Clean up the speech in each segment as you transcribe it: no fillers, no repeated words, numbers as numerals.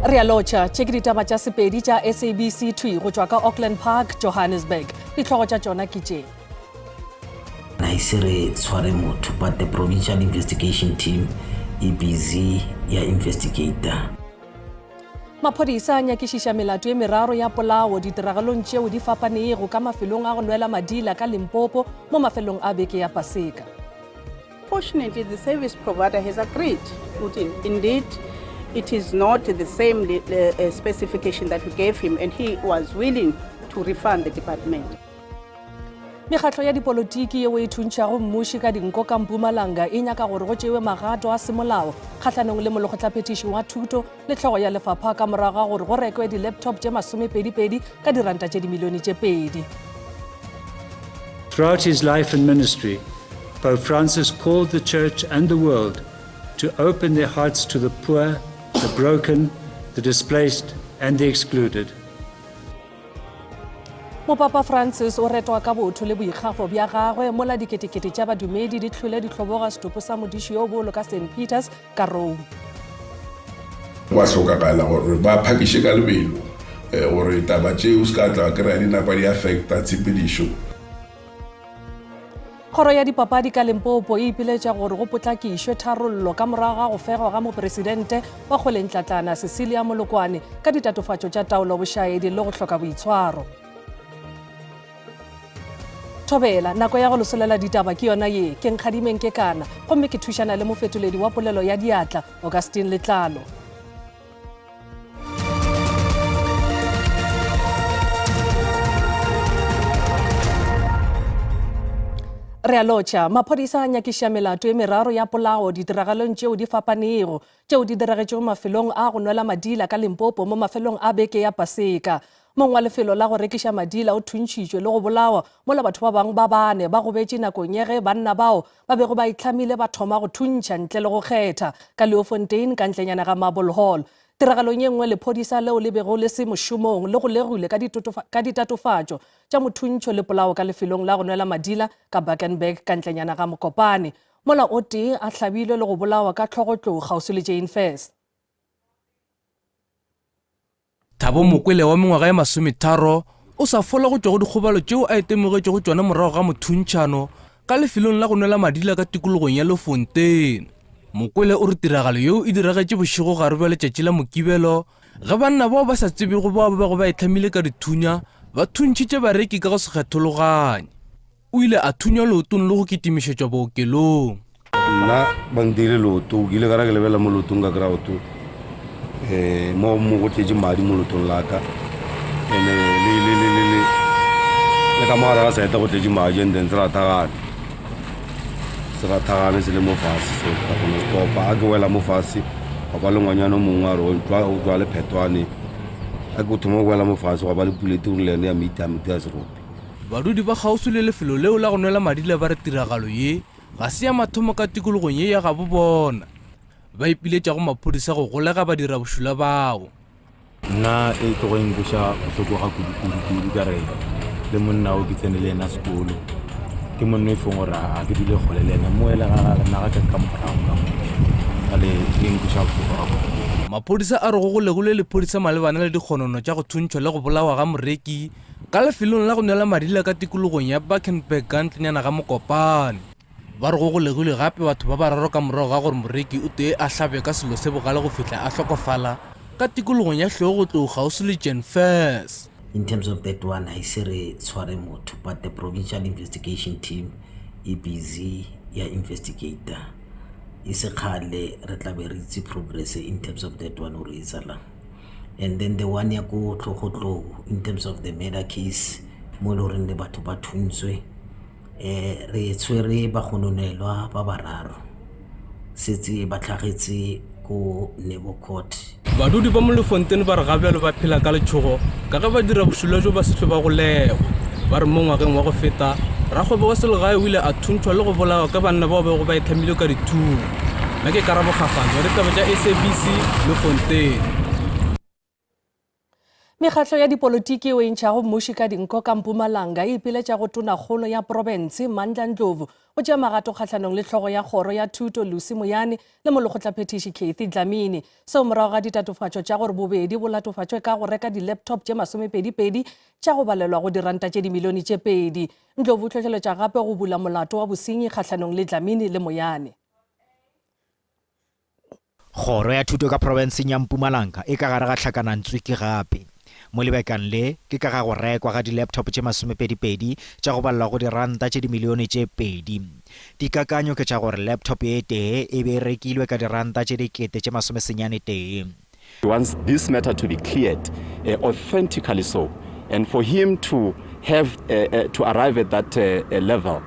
Re a lotšha tše ke ditaba tša Sepedi tša SABC 2 go tšwa ka Auckland Park, Johannesburg. Ditlhogo tša tšona ke tše. Na ise re tshware motho, but the provincial investigation team e busy ya investigator. Maphodisa a nyakišiša melato e meraro ya polao ditiragalong tšeo di fapanego ka mafelong a go nwela madila ka Limpopo mo mafelong a beke ya Paseka. Fortunately, the service provider has agreed. Indeed, it is not the same specification that we gave him, and he was willing to refund the department. Mekgatlo ya dipolotiki yeo e thuntšhago mmuši ka dinko ka Mpumalanga e nyaka gore go tšewe magato a semolao kgatlhanong le molokgotlaphethiši wa thuto le tlhogo ya lefapha ka morago ga gore go rekwe di-laptop tše 22 ka diranta tše dimilione tše 2. Throughout his life and ministry, Pope Francis called the Church and the world to open their hearts to the poor, the broken, the displaced, and the excluded. Mopapa Francis o retwa ka botho le boikgafo bja gagwe mola diketekete tša badumedi di tlhole di hloboga setopo sa modiši yo bolo ka St. Peters ka Rome. Wa hlokagala gore ba phakiše ka lebelo gore taba tšeo se ka tla kry-a di napa di affecta tshepedišo. Kgoro ya dipapadi ka Limpopo e ipiletša gore go potlakišwe tharollo ka morago ga go fegwa ga mopresidente wa kgolentlatlana Cecilia Molokwane ka ditatofatšo tša taolo bošaedi le go hloka boitshwaro. Thobela nako ya go losolela ditaba ke yona ye ke nkgadimeng ke kana gomme ke thušana le mofetoledi wa polelo ya diatla Augustine Letlalo. Re a lotšha maphodisa a nyakiša melato e meraro ya polao ditiragalong tšeo di fapanego tšeo di diragetšego mafelong a go nwela madila ka Limpopo mo mafelong a beke ya Paseka. Mongwe wa lefelo la go rekiša madila o thuntšitšwe le go bolawa mola batho ba bangwe ba bane ba gobetše nakong ye ge banna bao ba bego ba itlhamile ba thoma go thuntša ntle le go kgetha ka Leofontein ka ntlenyana ga Marble Hall. Tiragalong ye nngwe lephodisa leo le bego le se mošomong le go legule ka ditatofatšo tša mothuntšo le polao ka lefelong la go nwela madila ka Bakenberg ka ntlenyana ga Mokopane. Mola o tee a hlabilwe le go bolawa ka tlhogotlou kgauswi le Jane First. Thabo Mokwele wa mengwaga ya 30 o sa fola go tšwa go dikgobalo tšeo a itemogetše go tšwana morago ga mothuntšhano ka lefelong la go nwela madila ka tikologong ya Leofontein. Mokwele o re tiragalo yeo e diragetše bošego gare bja letšatši la Mokibelo ge banna bao ba sa tsebego bao ba bego ba itlhamile ka dithunya ba thuntšhitše bareki ka go se kgethologanye. O ile a thunya leotong le go kitimišetšwa bookelong. Nna ba ndire leoto ke ile ka ra ke lebela mo leotong ka kry-a mo go tletše madi mo leotong la ka ene le ka mogare ga saeta go tletše madi and then se rathagane se le mo fase so ka kgone stopa a ke wela mo fase ga ba le ngwanyana mongwe a re o tswa le phetwane a ke o thoma go wela mo fase ga ba le pulete gore le ene ya meitamote ya serope. Badudi ba kgauswi le lefelo leo la go nwela madila ba re tiragalo ye ga se ya mathomo ka tikologong ye ya gabo bona ba ipiletša go maphodisa go golega ba dira bošula bao. Nna e tlo go enkoša bohloko ga kudu ka re le monna o ke tsene le ena sekolo ke monna e feng gore a ke dule kgole le ena mo ele ga naga ka morago ka le enkoša bohloko ga kudu. Maphodisa a re go golegole lephodisa malebana le dikgonono tša go thuntšhwa le go bolawa ga moreki ka lefelong la go nwela madila ka tikologong ya Bakenberg ka ntlenyana ga Mokopane. Ba re go golegole gape batho ba bararo ka morago ga gore moreki o tee a hlabe ka selo se bogale go fihla a hlokofala ka tikologong ya Hlogotlou kgauswi le Jane First. In terms of that one, I say re tshware motho, but the provincial investigation team e busy ya investigator. E se kgale re tla be re itse progress in terms of that one o re isalang. And then the one ya go Hlogotlou in terms of the murder case mo le reng le batho ba thuntswe re tshwere ba gononelwa ba bararo setse ba tlhagetse ko Netball court. Badudi ba mo Leofontein ba re gabjalo ba phela ka letšhogo ka ge ba dira bošula jo ba setlho ba go legwa ba re mo ngwageng wa go feta rakgwebo wa selegae o ile a thuntšhwa le go bolawa ka banna bao bego ba itlhamile ka dithunya. Nna ke Karabo Kgafane wa ditaba tša SABC Leofontein. Mekgatlo ya dipolotiki o entšha go mmuši ka dinko ka Mpumalanga e ipiletša go tonakgolo ya province Mandla Ndlovu go tšea magato kgatlhanong le tlhogo ya kgoro ya thuto Lucy Moyane le molekgotlaphethiši Kathy Dlamini seo morago ga ditatofatšo tša gore bobedi bo latofatšwe ka go reka di-laptop tše 22 tša go balelwa go diranta tše dimilione tše 2. Ndlovu o tlhotlheletša gape go bula molato wa bosenyi kgatlhanong le Dlamini le Moyane. Kgoro ya thuto ka provinseng ya Mpumalanga e ka gare ga tlhakanantswe ke gape mo lebakang le ke ka ga go rekwa ga di-laptop tše 22 tša go balelwa go diranta tše dimilione tše 2. Dikakanyo ke tša gore laptop e tee e be rekilwe ka diranta tše dikete tše 91. He wants this matter to be cleared authentically so, and for him to have to arrive at that level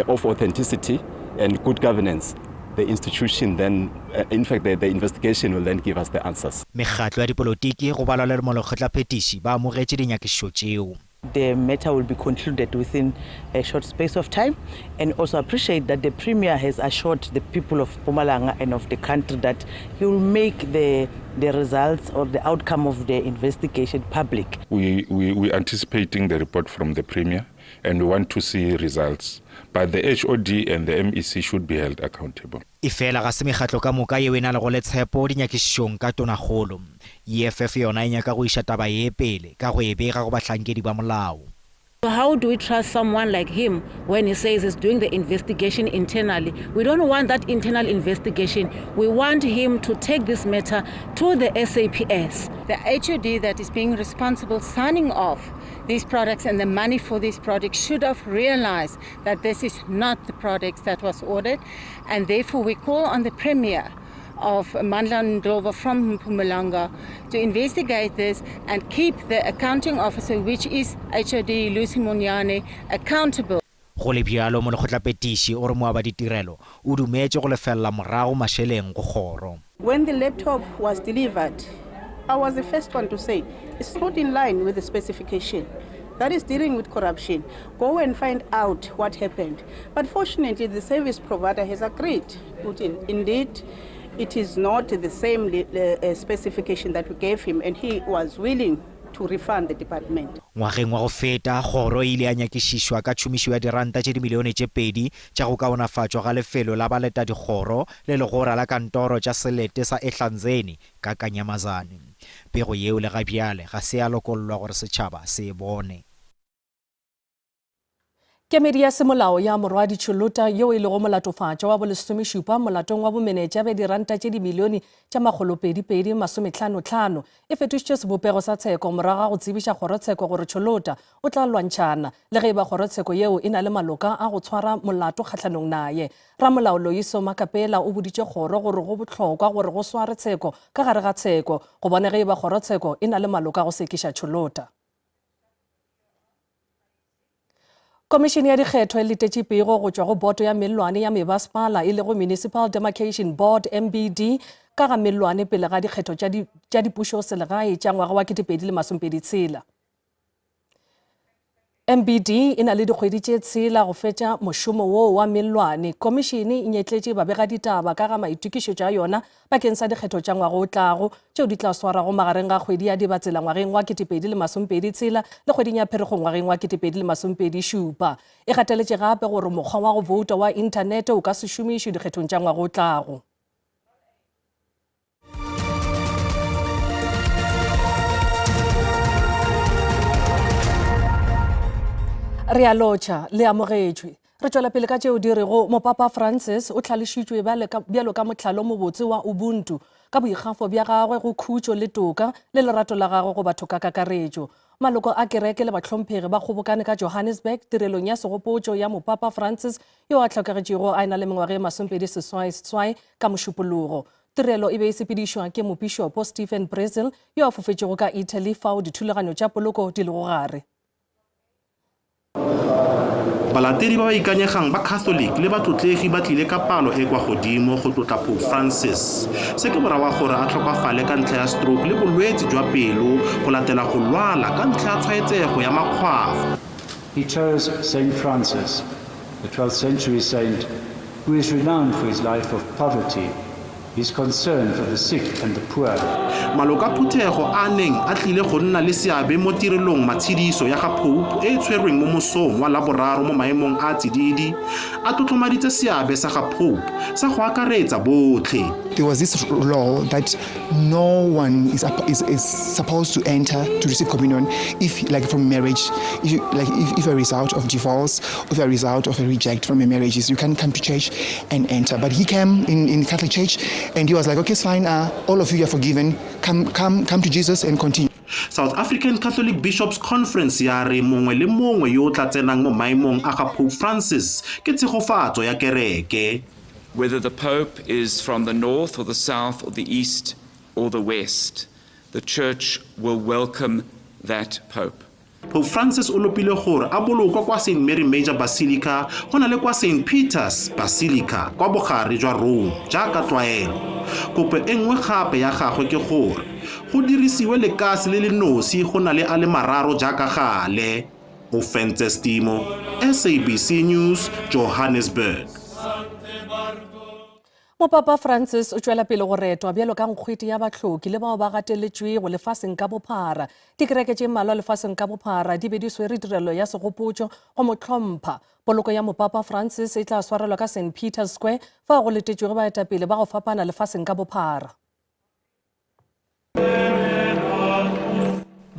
of authenticity and good governance. The institution then, in fact, the investigation will then give us the answers. Mekgatlo ya dipolotiki go balwa le molekgotlaphethiši ba amogetše dinyakišišo tšeo. The matter will be concluded within a short space of time, and also appreciate that the Premier has assured the people of Mpumalanga and of the country that he will make the results or the outcome of the investigation public. We're anticipating the report from the Premier, and we want to see results. But the HOD and the MEC should be held accountable. Efela ga se mekgatlo ka moka yeo e na le go le tshepo dinyakišišong ka tonakgolo. EFF yona e nyaka go iša taba ye pele ka go e bega go bahlankedi ba molao. How do we trust someone like him when he says he's doing the investigation internally? We don't want that internal investigation. We want him to take this matter to the SAPS. The HOD that is being responsible signing off these products and the money for these products should have realized that this is not the products that was ordered, and therefore we call on the Premier of Mandla Ndlovu from Mpumalanga to investigate this and keep the accounting officer, which is HOD Lucy Moyane, accountable. Go le bjalo molekgotlaphethiši o re moaba ditirelo o dumetše go lefelela morago mašeleng go kgoro. When the laptop was delivered, I was the first one to say, it's not in line with the specification. That is dealing with corruption. Go and find out what happened. But fortunately, the service provider has agreed. Indeed, it is not the same specification that we gave him, and he was willing to refund the department. Ngwageng wa go feta kgoro ile ya nyakišišwa ka tšhomišo ya diranta tše dimilione tše 2 tša go kaonafatšwa ga lefelo la baleta dikgoro le legora la kantoro tša selete sa Ehlanzeni ka Kanyamazane. Pego yeo le gabjale ga se ya lokollwa gore setšhaba se bone. Kemedi ya semolao ya morwa Tšholota yeo e lego molatofatšo wa bolesomešupa molatong wa bomenetša be diranta tše dimilione tša 255 e fetošitše sebopego sa tsheko morago ga go tsebiša kgorotsheko gore Tšholota o tla lwantšhana le ge e ba kgorotsheko yeo e na le maloka a go tshwara molato kgatlhanong naye. Ramolao Loiso Makapela o boditše kgoro gore go bohlokwa gore go sware tsheko ka gare ga tsheko go bone ge e ba kgorotsheko e na le maloka go sekiša Tšholota. Komishini ya dikgetho e letetše pego go tšwa go boto ya mellwane ya mebasepala e lego Municipal Demarcation Board MBD ka ga mellwane pele ga dikgetho tša dipušo selegae tša ngwaga wa 2026. MBD e na le dikgwedi tše 6 go fetša mošomo woo wa mellwane. Komishini e nyetletše babega ditaba ka ga maitokišo tša yona bakeng sa dikgetho tša ngwaga o tlago tšeo di tla swarago magareng ga kgwedi ya dibatsela ngwageng wa 2026 le kgweding ya Pherekgong ngwageng wa 2027. E gateletše gape gore mokgwa wa go vouta wa inthanete o ka se šomišwe dikgethong tša ngwaga o tlago. Re a lotšha le amogetšwe. Re tšwela pele ka tšeo di rego Mopapa Francis o tlhalošitšwe bjalo ka mohlalo mobotse wa Ubuntu ka boikgafo bja gagwe go khutšo le toka le lerato la gagwe go batho ka kakaretšo. Maloko a kereke le bahlomphegi ba kgobokane ka Johannesburg tirelong ya segopotšo ya Mopapa Francis yo a tlhokegetšego a ena le mengwaga ye 28 ka mošupologo. Tirelo e be e sepedišwa ke mopišopo Stephen Brazil yo a fofetšego ka Italy fao dithulaganyo tša poloko di lego gare. Balatedi ba ba ikanyegang ba Catholic le batlotlegi ba tlile ka palo e kwa godimo go tlotla Pope Francis. Se ke morawa gore a tlhokafale ka ntlha ya stroke le bolwetse jwa pelo go latela go lwala ka ntlha ya tshwaetsego ya makgwafo. He chose Saint Francis, the 12th century saint, who is renowned for his life of poverty, his concern for the sick and the poor. Maloka Phuthego a neng a tlile go nna le seabe mo tirelong matshediso ya ga Pope e tshwerweng mo mosong wa laboraro mo maemong a tsididi a tlotlomaditse seabe sa ga Pope sa go akaretsa botlhe. There was this law that no one is supposed to enter to receive communion if, like from marriage, if a result of divorce, if a result of a reject from a marriage is you can come to church and enter. But he came in Catholic Church and he was like, okay, it's fine, all of you are forgiven. Come to Jesus and continue. South African Catholic Bishops Conference ya re mongwe le mongwe yo tla tsenang mo maemong a ga Pope Francis ke tshegofatso ya kereke. Whether the Pope is from the north or the south or the east or the west, the Church will welcome that Pope. Pope Francis o lopile gore a bolokwa kwa St. Mary Major Basilica go na le kwa St. Peter's Basilica kwa bogare jwa Rome jaaka tlwaelo. Kopo e nngwe gape ya gagwe ke gore go dirisiwe lekase le le nosi go na le a le mararo jaaka gale. Ofentse Stimo, SABC News, Johannesburg. Mopapa Francis o tswela pele go retwa bjalo ka nkgwete ya batlhoki le bao ba gateletšwe go lefaseng ka bophara. Dikereke tše mmalwa lefaseng ka bophara di be di swere tirelo ya segopotšo go mo hlompha. Poloko ya mopapa Francis e tla swarelwa ka St. Peter's Square fa go letetšwe baetapele ba go fapana lefaseng ka bophara.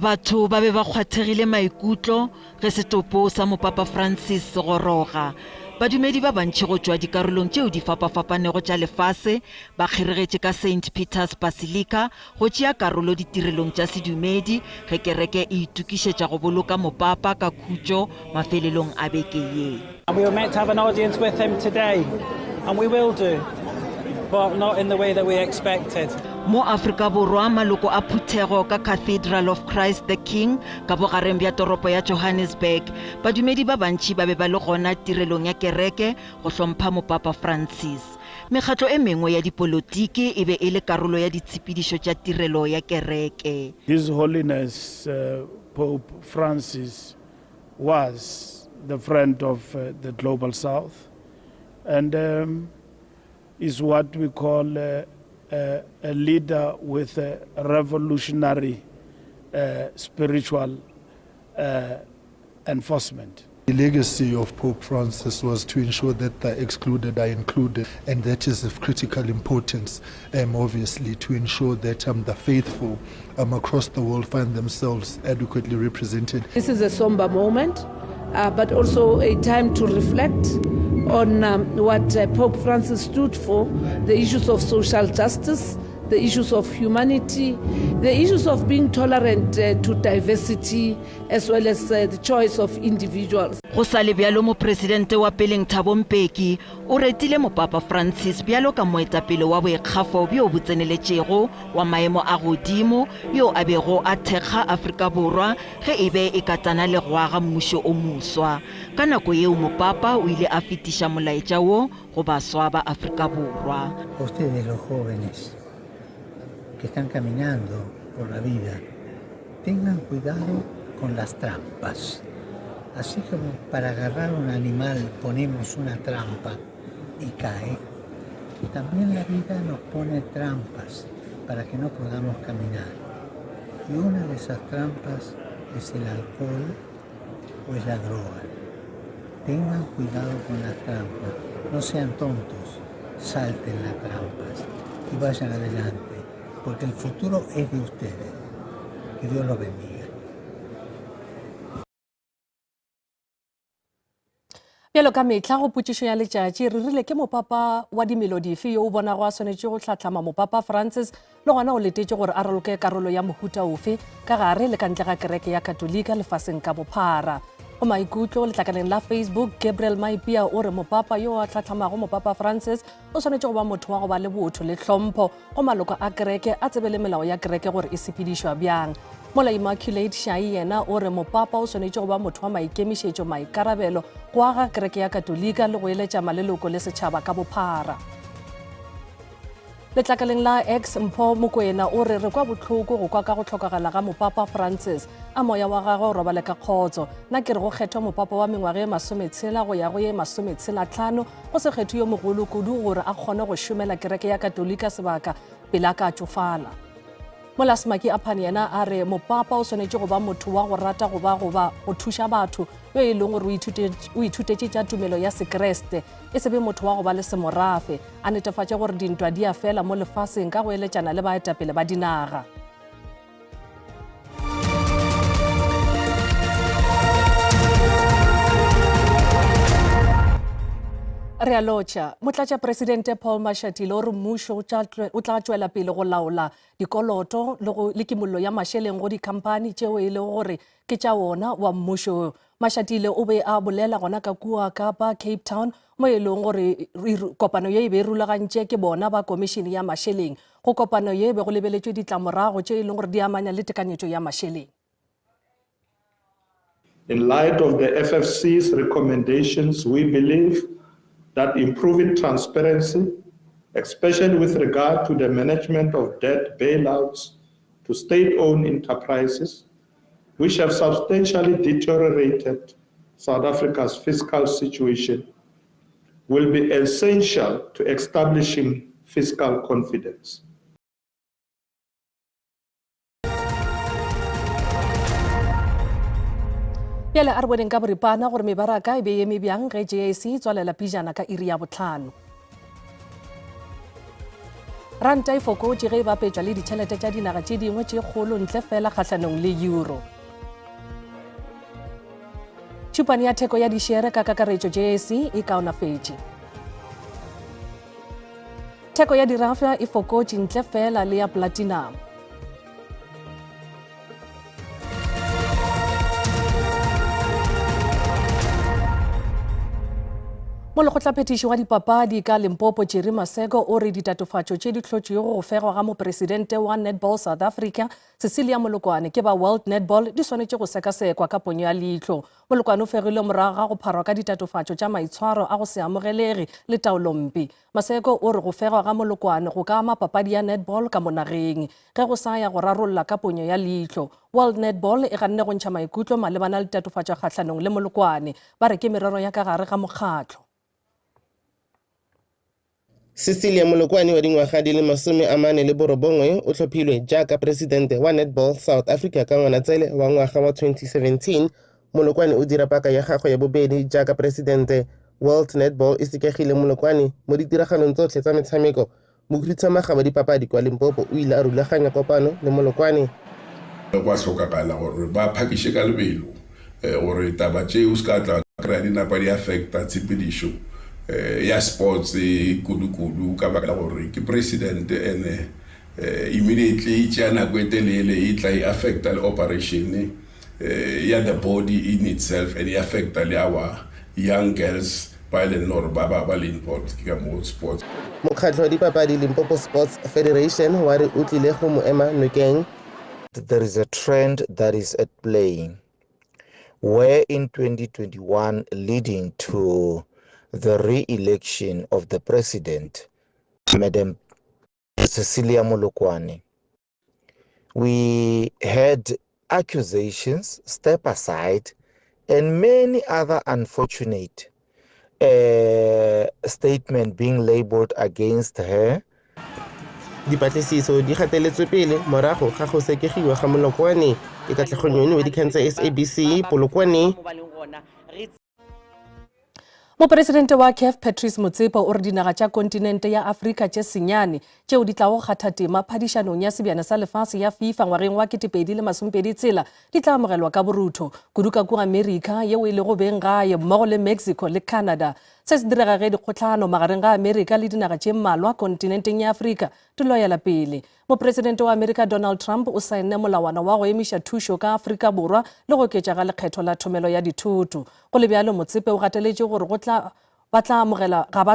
Batho ba be ba kgwathegile maikutlo ge setopo sa mopapa Francis goroga. Badumedi ba bantši go tšwa dikarolong tšeo di fapafapanego tša lefase ba kgeregetše ka St. Peter's Basilica go tšea karolo ditirelong tša sedumedi ge kereke e itukišetša go boloka mopapa ka khutšo mafelelong a beke ye. We were meant to have an audience with him today, and we will do, but not in the way that we expected. Mo Afrika Borwa maloko a Phuthego ka Cathedral of Christ the King ka bogareng bja toropo ya Johannesburg badumedi ba bantši ba be ba le gona tirelong ya kereke go hlompha mopapa Francis. Mekgatlo e mengwe ya dipolotiki e be e le karolo ya ditshepedišo tša tirelo ya kereke. His Holiness Pope Francis was the friend of the Global South and is what we call a leader with a revolutionary spiritual enforcement. The legacy of Pope Francis was to ensure that the excluded are included, and that is of critical importance, obviously, to ensure that the faithful across the world find themselves adequately represented. This is a somber moment, but also a time to reflect on what Pope Francis stood for, the issues of social justice, the issues of humanity, the issues of being tolerant to diversity, as well as the choice of individuals. Go sa le bjalo mo presidente wa peleng Thabo Mbeki o retile mopapa Francis bjalo ka moetapele wa boikgafo bjo bo tseneletšego wa maemo a godimo yo a bego a thekga Afrika Borwa ge e be e katana le go aga mmušo o moswa. Ka nako yeo mopapa o ile a fetiša molaetša wo go baswa ba Afrika Borwa. Ustedes los jóvenes que están caminando por la vida, tengan cuidado con las trampas. Así como para agarrar un animal ponemos una trampa y cae, también la vida nos pone trampas para que no podamos caminar. Y una de esas trampas es el alcohol o es la droga. Tengan cuidado con las trampas, no sean tontos, salten las trampas y vayan adelante, porque el futuro es de ustedes. Que Dios los bendiga. Bjalo ka metla go potšišo ya letšatši re rile ke mopapa wa dimelo dife yo o bonago a swanetše go hlatlama mopapa Francis le gona o letetše gore a raloke karolo ya mohuta ofe ka gare le ka ntle ga kereke ya katolika lefaseng ka bophara. Go maikutlo letlakaleng la Facebook Gabriel Maipia o re mopapa yo a hlatlamago mopapa Francis o swanetše go ba motho wa go ba le botho le hlompho go maloko a kereke a tsebe le melao ya kereke gore e sepedišwa bjang. Mola Immaculate Shai yena o re mopapa o swanetše go ba motho wa maikemišetšo maikarabelo go aga kereke ya katolika le go eletša maleloko le setšhaba ka bophara. letlakaleng la X Mpho Mokoena o re kwa botlhoko go kwa ka go tlhokagala ga mopapa Francis a moya wa gagwe o robale ka kgotso nna ke re go kgethwa mopapa wa mengwaga e 16 go ya go ye 65 go se kgetho yo mogolo kudu gore a kgone go šomela kereke ya katolika sebaka pele a ka tšofala Molasmaki Aphane yena a re mopapa o swanetše go ba motho wa go rata go go thuša batho yo e leng gore o ithutetše tša tumelo ya sekreste e se be motho wa go ba le semorafe a netefatše gore dintwa di a fela mo lefaseng ka go eletšana le baetapele ba dinaga re a lotšha motlatša presidente Paul Mashatile o re mmušo o tla tšwela pele go laola dikoloto le kimollo ya mašeleng go dikhampani tšeo e le gore ke tša wona wa mmušo Mashatile o be a bolela gona ka kua Kapa Cape Town mo e leng gore kopano ye e be rulagantše ke bona ba komishene ya mašeleng go kopano ye be go lebeletšwe ditlamorago tše e leng gore di amanya le tekanyetšo ya mašeleng. In light of the FFC's recommendations, we believe that improving transparency, especially with regard to the management of debt bailouts to state-owned enterprises, which have substantially deteriorated South Africa's fiscal situation, will be essential to establishing fiscal confidence. Pele a re boneng ka boripana gore mebaraka e be eme bjang ge JSE tswalela pijana ka iri ya botlhano. Ranta e fokotše ge e bapetšwa le ditšhelete tša dinaga tše dingwe tše kgolo ntle fela kgahlanong le euro. Tšhupane ya theko ya dišere ka kakaretšo JSE e kaonafetše. Theko ya dirafa e fokotše ntle fela le ya platinum. Molekgotlaphethiši wa dipapadi ka Limpopo Jerry Masego o re ditatofatšo tše di hlotšego go fegwa ga mopresidente wa Netball South Africa Cecilia Molokwane ke ba World Netball di swanetše go sekasekwa ka ponyo ya leihlo. Molokwane o fegile morago ga go pharwa ka ditatofatšo tša maitshwaro a go se amogelege le taolompe. Masego o re go fegwa ga Molokwane go ka ama papadi ya netball ka monageng ge go sa ya go rarolla ka ponyo ya leihlo. World Netball e ganne go ntšha maikutlo malebana le tatofatšo kgahlanong le Molokwane ba re ke merero ya ka gare ga mokgatlo. Cecilia Molokwane wa dingwaga di le 49 o tlhophilwe jaaka presidente wa Netball South Africa ka Ngwanatsele wa ngwaga wa 2017. Molokwane o dira paka ya gagwe ya bobedi jaaka presidente. World Netball e sekegile Molokwane mo ditiragalong tsotlhe tsa metshameko. Mokhuduthamaga wa dipapadi kwa Limpopo o ile a rulaganya kopano le Molokwane. Go a tlhokagala gore ba phakiše ka lebelo gore taba tšeo se ka tla kry-a di napa di affecta tshepedišo ya sports kudu-kudu ka baka la gore ke president ene immediately tšea nako e telele e tla e affecta le operation ya the body in itself and e affecta le our young girls ba e leng gore ba le import ke ka mo sports. Mokgatlo wa dipapadi Limpopo Sports Federation wa re o tlile go mo ema nokeng. There is a trend that is at play where in 2021 leading to the re-election of the president, Madam Cecilia Molokwane, we had accusations, step aside, and many other unfortunate statements being labeled against her. Dipatlisiso di gateletswe pele morago ga go sekegiwa ga Molokwane e katlegong yono wa dikgang tsa SABC Polokwane. Mopresidente wa CAF Patrice Motsepe o re dinaga tša kontinente ya Afrika tše senyane tšeo di tla go kgatha tema phadišanong ya sebjana sa lefase ya FIFA ngwageng wa 2026 di tla amogelwa ka borutho kudu ka kua Amerika yeo e le go beng gae mmogo le Mexico le Canada. Se se direga ge dikgotlhano magareng ga Amerika le dinaga tše mmalwa kontinenteng ya Afrika di loyela pele. Mopresidente wa Amerika Donald Trump o saenne molawana wa go emiša thušo ka Afrika Borwa le go oketša ga lekgetho la thomelo ya dithoto. Go le bjalo Motsepe o gateletše gore ga ba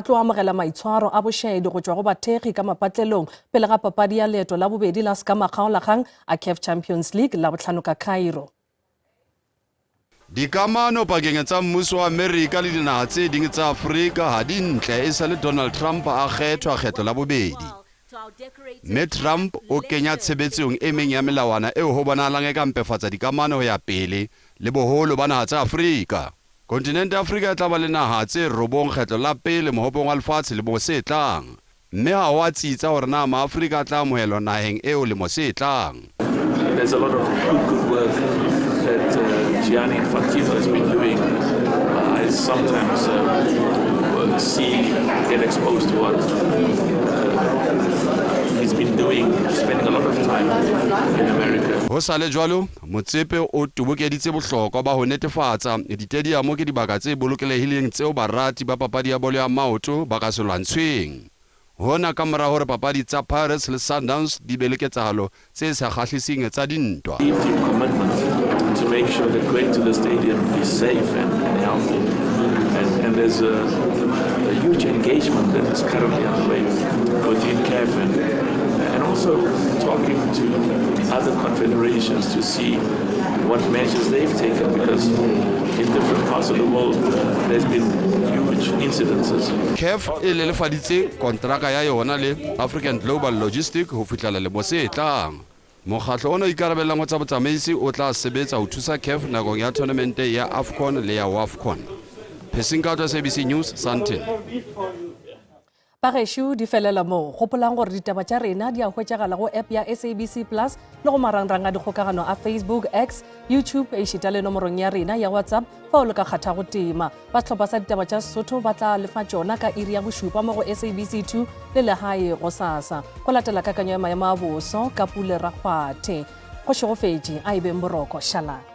tlo amogela maitshwaro a bošaedi go tšwa go bathekgi ka mapatlelong pele ga papadi ya leeto la bobedi la sekamakaolagang a CAF Champions League la botlhano ka Cairo. Dikamano pakeng tsa mmuso wa Amerika le dinaga tse dingwe tsa Afrika ha di ntle e sa le Donald Trump a kgethwa kgetlo la bobedi. mme Trump o kenya tshebetsong e meng ya melawana eo ho bonahalang e ka mpefatsa dikamano ho ya pele le boholo ba naha tsa Afrika. Kontinente ya Afrika e tla ba le naha tse 9 kgetlo la pele mohopong wa lefatshe le mo se tlang, mme ha ho a tsitsa hore na Maafrika a tla amohelwa naheng eo le mo se tlang. There's a lot of good work that Gianni Infantino has been doing. I sometimes see, get exposed to what he's been doing, spending a lot of time in America. Ho sale jwalo, Motsepe o tubokeditse bohlokwa ba ho netefatsa ditediamo ke dibaka tse bolokelehileng tseo barati ba papadi ya bolo ya maoto ba ka se lwantshweng. Hona ka mora hore papadi tsa Pirates le Sundowns di be le ketsahalo tse sa kgahliseng tsa dintwa. Deep commitment to make sure that going to the stadium is safe and healthy. And there's a huge engagement that is currently underway within CAF and also talking to other confederations to see what measures they've taken, because in different parts of the world there's been huge incidences. CAF e lelefaditse kontraka ya yona le African Global Logistic ho fihlela le mo se tlang. Mokgatlo ona ikarabellang ho tsa botsamaisi o tla sebetsa ho thusa CAF nakong ya tournament ya AFCON le ya WAFCON. Pesingkato SABC News, Sandton. Pageshu di felela mo gopolang gore ditaba tša rena di a hwetšagala go app ya SABC Plus le go marangrang a dikgokagano a Facebook, X, YouTube e šita le nomorong ya rena ya WhatsApp fa o le ka kgatha go tema. Ba tlhopha sa ditaba tša Sotho ba tla lefa tšona ka iri ya bošupa mo go SABC 2 le lehae go sasa. Go latela kakanyo ya maemo a boso ka Pule Rakgwathe. Go šegofetše a ebeng boroko Shalane.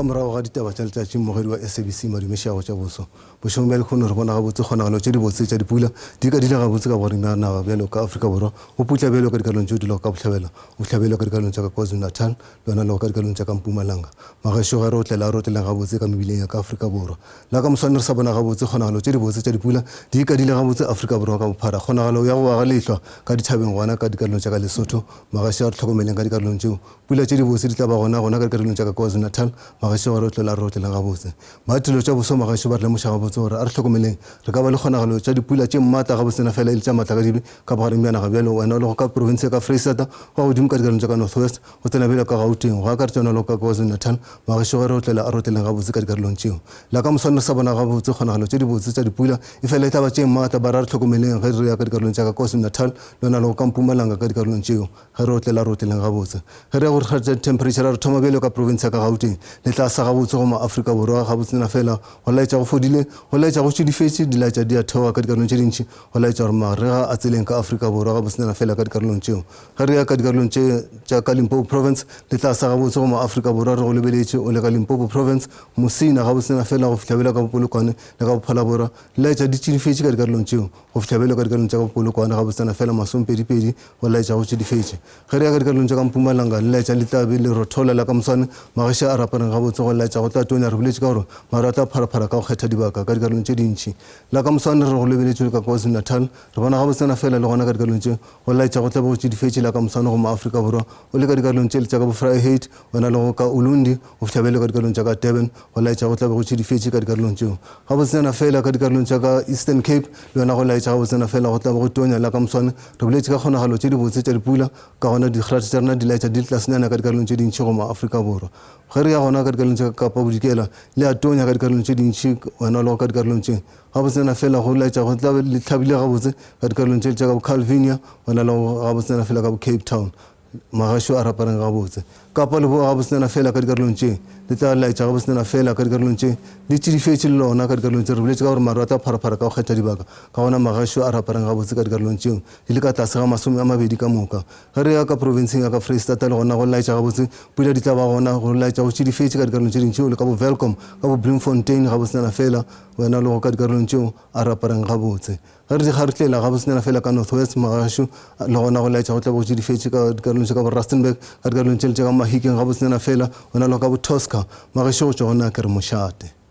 Morago ga ditaba tša letšatši mmogedi wa SABC madumešago tša boso bošong bja lekgono re bona gabotse kgonagalo tše di botse tša dipula di ka dile gabotse ka gore naga bjalo ka Afrika Borwa go putla bjalo ka dikarolong tšeo di lego ka bohlabela o hlabelo ka dikarolong tša ka KwaZulu-Natal le yona lego ka dikarolong tša ka Mpumalanga magašo ga re o tlela a re o tlelang gabotse ka mebileng ya ka Afrika Borwa la ka moswane re sa bona gabotse kgonagalo tše di botse tša dipula di ka dile gabotse Afrika Borwa ka bophara kgonagalo ya go aga lehlwa ka dithabeng gona ka dikarolong tša ka Lesotho magašo a re tlhokomeleng ka dikarolong tšeo pula tše di botse di tla ba gona ka dikarolong tša ka KwaZulu-Natal magašo ga re o tlela re tlelang gabotse maatelo tša boso magašo ba re lemoša gabotse gore a re tlhokomeleng re ka ba le kgonagalo tša dipula tše maatla gabotsena fela e le tša maatla ka dibe ka bogareng bja naga bjalo wena o lego ka province ka Freistata go godimo ka dikarolong tša ka North West go tsena bjalo ka Gauteng go akaretša yona lego ka KwaZulu-Natal magašo ge re o tlela a re o tlelang gabotse ka dikarolong tšeo la ka moswane re sa bona gabotse kgonagalo tše di botse tša dipula e fela e tla ba tše maatla ba re a re tlhokomeleng ge re ya ka dikarolong tša ka KwaZulu-Natal le yona lego ka Mpumalanga ka dikarolong tšeo ge re o tlela a re o tlelang gabotse ge re ya gore kgatša temperature a re thoma bjalo ka province ya ka Gauteng le tla sa gabotse go ma-Afrika Borwa gabotsena fela go laetša go fodile go laetša go tšedifetše di laetša di a theoga ka dikarolong tše dintšhi go laetša gore marega a tseleng ka Afrika Borwa gabotsena fela ka dikarolong tšeo ge re ya ka dikarolong tša ka Limpopo province le tla sa gabotse go ma-Afrika Borwa re go lebeletše o le ka Limpopo province Mosina gabotsena fela go fihlabela ka Bopolokwane le ka Bophala Borwa laetša di tšedifetše ka dikarolong tšeo go fihlabela ka dikarolong tša ka Bopolokwane gabotsena fela masompedipedi go laetša go tšedifetše ge re ya ka dikarolong tša ka Mpumalanga le laetša le tlabe le rothola la ka moswane magašo a rapareng gabotse go laetša go tla tonya re boletše ka gore mara a tla pharaphara ka go kgetha dibaka ka dikarolong tše dintšhi la ka moswane re go lebeletše ka KwaZulu-Natal re bona gabotsena fela le gona ka dikarolong tše go laetša go tlabe go tšedifetše la ka moswane go ma-Afrika Borwa o le ka dikarolong tše le tša ka bo-Vryheid wena le go ka Ulundi go fihlabele ka dikarolong tša ka Durban go laetša go tlabe go tšedifetše ka dikarolong tšeo gabotsena fela ka dikarolong tša ka Eastern Cape le yona go laetša gabotsena fela go tlabe go tonya la ka moswane re boletše ka kgonagalo tše di botse tša dipula ka gona dikgerata tša rena di laetša di le tlasenyana ka dikarolong tše dintšhi go ma-Afrika Borwa ge re ya gona ka dikarolong tša ka Kapa Bodikela le a tonya ka dikarolong tše dintšhi wena lego ka dikarolong tše gabotsena fela go laetša go tlabe le tlhabile gabotse ka dikarolong tše tša ka bo-Calvinia wena lego gabotsena fela ka bo-Cape Town magašo a rapareng gabotse Kapa Leboa gabotsena fela ka dikarolong tše le tla laetša gabotsena fela ka dikarolong tše di tšedifetše le lona ka dikarolong tše re boletše ka gore maru a tla pharaphara ka go kgetha dibaka ka gona magašo a rapareng gabotse ka dikarolong tšeo di le ka tlase ga 20 ka moka ge re ya ka provinceng ya ka Freistata le gona go laetša gabotse pula di tla ba gona go laetša go tšedifetše ka dikarolong tše dintšheo le ka bo Welkom ka bo Bloemfontein gabotsena fela wena le go ka dikarolong tšeo a rapareng gabotse ge re dikgaretlela gabotsena fela ka North West magašo le gona go laetša go tla bo tšedifetše ka dikarolong tše ka bo Rustenburg ka dikarolong tše le tše ka mahikeng ga botsena fela ona lo ka bo Tosca magesho go tsona ke re mošate